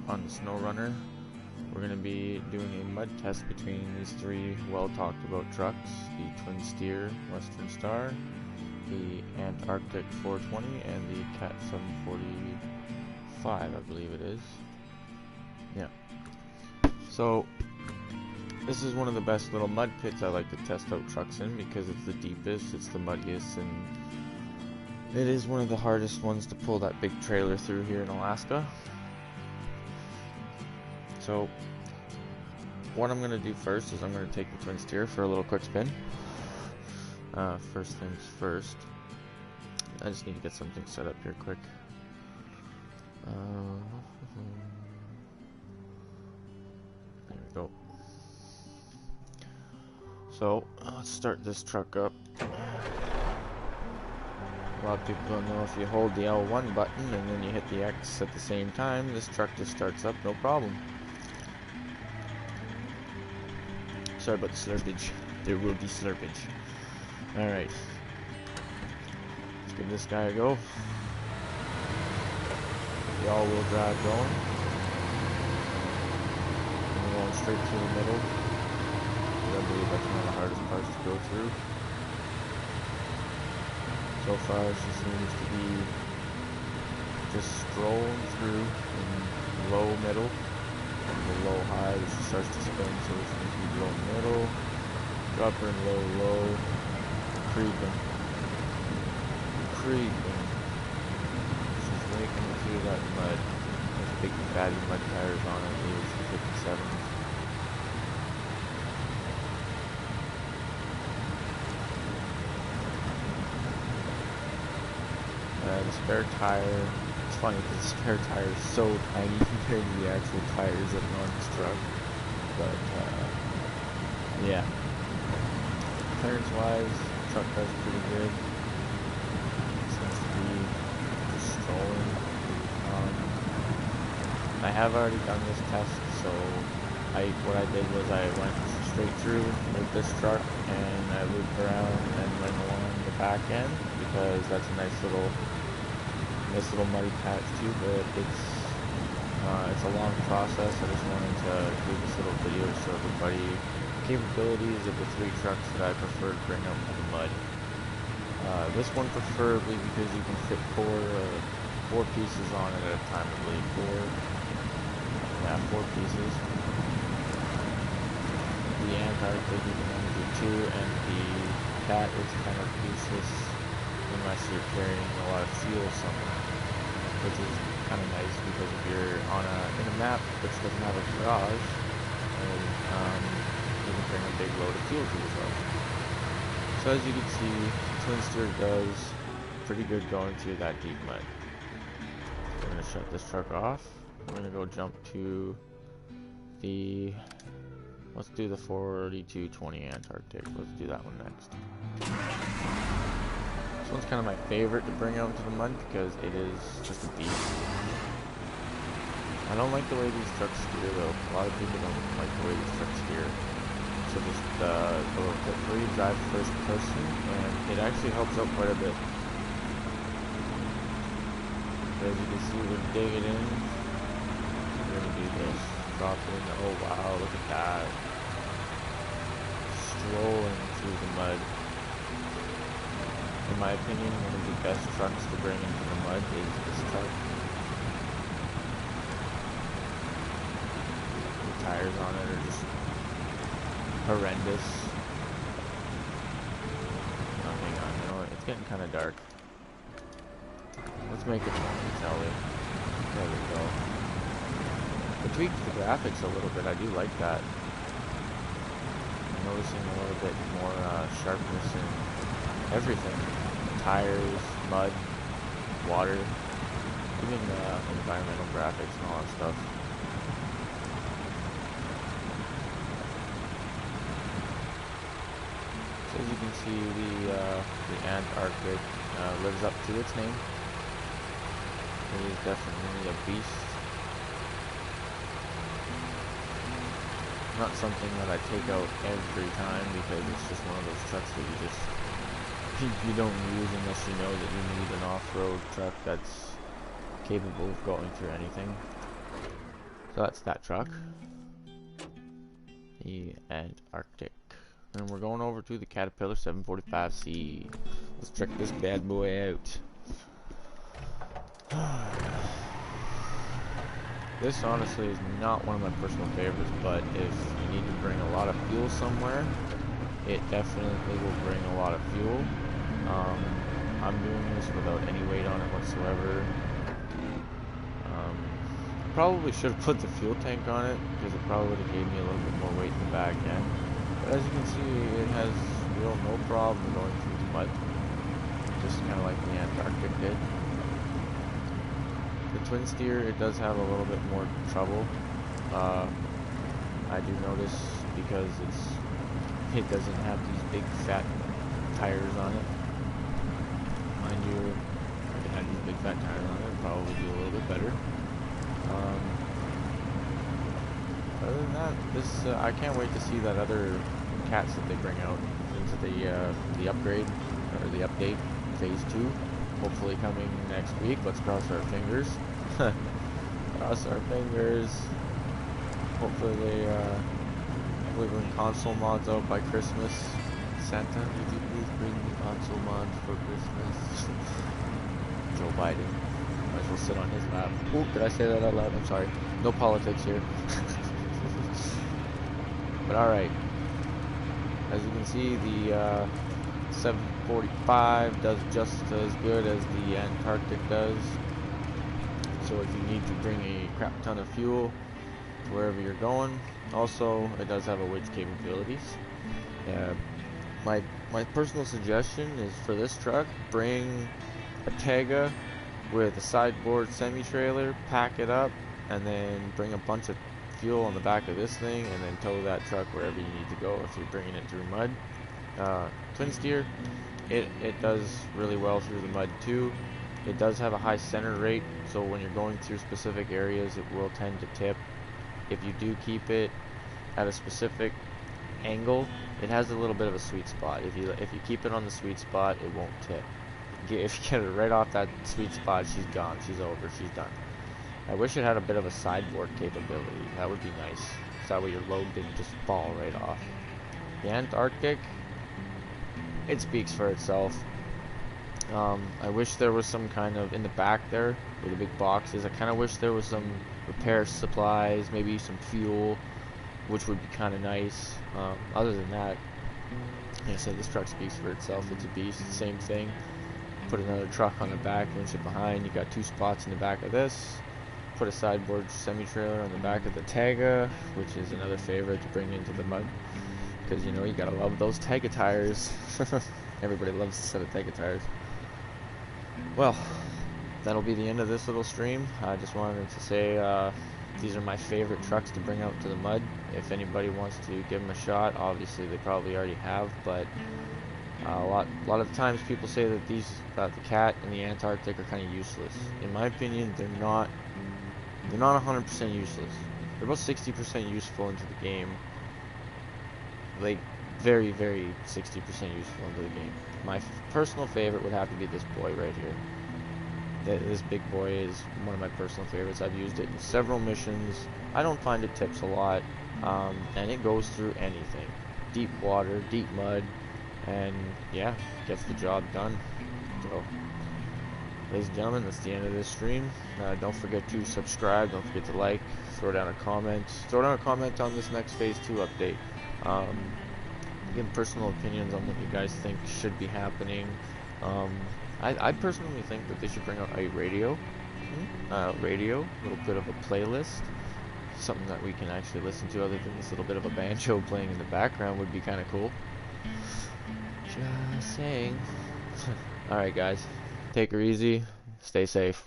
on the Snowrunner. We're going to be doing a mud test between these three well talked about trucks, the Twin Steer Western Star, the Antarctic 420, and the Cat 745, I believe it is. Yeah. So this is one of the best little mud pits I like to test out trucks in because it's the deepest, it's the muddiest, and it is one of the hardest ones to pull that big trailer through here in Alaska. So what I'm going to do first is I'm going to take the Twin Steer for a little quick spin. First things first, I just need to get something set up here quick. There we go. So let's start this truck up. A lot of people don't know if you hold the L1 button and then you hit the X at the same time, this truck just starts up no problem. Sorry about the slurpage. There will be slurpage. Alright. Let's give this guy a go. The all-wheel drive going. And we're going straight to the middle. I believe that's one of the hardest parts to go through. So far she seems to be just strolling through in low middle. And the low high as she starts to spin, so it's going to be low middle, drop her in low low, creeping. She's making it through that mud. Those big fatty mud tires on it, these 57s. The spare tire, it's funny because the spare tire is so tiny compared to the actual tires that are on this truck. But, yeah. Clearance wise, the truck does pretty good. It seems to be just strolling. I have already done this test, so what I did was I went straight through with this truck and I looped around and went along the back end because that's a nice little muddy patch too, but it's a long process. I just wanted to do this little video to show everybody the capabilities of the three trucks that I prefer to bring out to the mud. This one preferably because you can fit four pieces on it at a time, I believe. Four pieces. The Antarctic you can only do two, and the Cat is kind of useless unless you're carrying a lot of fuel somewhere, which is kind of nice because if you're in a map which doesn't have a garage, and you can bring a big load of fuel to yourself. So as you can see, Twin Steer does pretty good going through that deep mud. So I'm going to shut this truck off. We're going to go jump to let's do the 4220 Antarctic. Let's do that one next. This one's kind of my favorite to bring out into the mud because it is just a beast. I don't like the way these trucks steer though. A lot of people don't like the way these trucks steer. So just a little tip for you, drive first person, and it actually helps out quite a bit. As you can see, we're digging in. We're going to do this. Drop in. Oh wow, look at that. Strolling through the mud. In my opinion, one of the best trucks to bring into the mud is this truck. The tires on it are just horrendous. Oh, hang on, you know what? It's getting kind of dark. Let's make it morning, shall we? There we go. I tweaked the graphics a little bit. I do like that. I'm noticing a little bit more sharpness in everything. Tires, mud, water, even environmental graphics and all that stuff. So as you can see, the Antarctic lives up to its name. It is definitely a beast. Not something that I take out every time because it's just one of those trucks that you don't use unless you know that you need an off-road truck that's capable of going through anything. So that's that truck. The Antarctic. And we're going over to the Caterpillar 745C. Let's check this bad boy out. This honestly is not one of my personal favorites, but if you need to bring a lot of fuel somewhere, it definitely will bring a lot of fuel. I'm doing this without any weight on it whatsoever. Probably should have put the fuel tank on it, because it probably would have gave me a little bit more weight in the back end. But as you can see, it has real no problem going through the mud, just kind of like the Antarctic did. The twin steer, it does have a little bit more trouble. I do notice, because it doesn't have these big fat tires on it. Mind you, if it had these big fat tires on it, it'd probably do a little bit better. Other than that, this I can't wait to see that other cats that they bring out into the upgrade or the update phase 2. Hopefully coming next week. Let's cross our fingers. Cross our fingers. Hopefully they bring console mods out by Christmas. Santa, would you please bring me console mods for Christmas? Joe Biden. Might as well sit on his lap. Oop, did I say that out loud? I'm sorry. No politics here. But alright. As you can see, the 745 does just as good as the Antarctic does. So if you need to bring a crap ton of fuel to wherever you're going, also it does have a winch capabilities. My personal suggestion is for this truck, bring a Tega with a sideboard semi-trailer, pack it up, and then bring a bunch of fuel on the back of this thing, and then tow that truck wherever you need to go if you're bringing it through mud. Twin steer, it does really well through the mud too. It does have a high center rate, so when you're going through specific areas, it will tend to tip. If you do keep it at a specific angle, it has a little bit of a sweet spot. If you keep it on the sweet spot, it won't tip. If you get it right off that sweet spot, she's gone. She's over. She's done. I wish it had a bit of a sideboard capability. That would be nice. So that way your load didn't just fall right off. The Antarctic, it speaks for itself. I wish there was some kind of, in the back there, where the big box is, I kind of wish there was some repair supplies, maybe some fuel, which would be kind of nice. Other than that, like I said, this truck speaks for itself. It's a beast. Same thing. Put another truck on the back, winch it behind. You got 2 spots in the back of this. Put a sideboard semi-trailer on the back of the Tega, which is another favorite to bring into the mud, because you know you gotta love those Tega tires. Everybody loves a set of Tega tires. Well, that'll be the end of this little stream. I just wanted to say these are my favorite trucks to bring out to the mud. If anybody wants to give them a shot, obviously they probably already have, but a lot of times people say that the Cat and the Antarctic are kind of useless. In my opinion, they're not 100% useless. They're about 60% useful into the game. Like, very, very 60% useful into the game. My personal favorite would have to be this boy right here. This big boy is one of my personal favorites. I've used it in several missions. I don't find it tips a lot, and it goes through anything. Deep water, deep mud, and yeah, gets the job done. So, ladies and gentlemen, that's the end of this stream. Don't forget to subscribe, don't forget to like, throw down a comment on this next phase 2 update. Give personal opinions on what you guys think should be happening. I personally think that they should bring out a radio, a little bit of a playlist, something that we can actually listen to other than this little bit of a banjo playing in the background would be kind of cool. Just saying. Alright guys, take her easy, stay safe.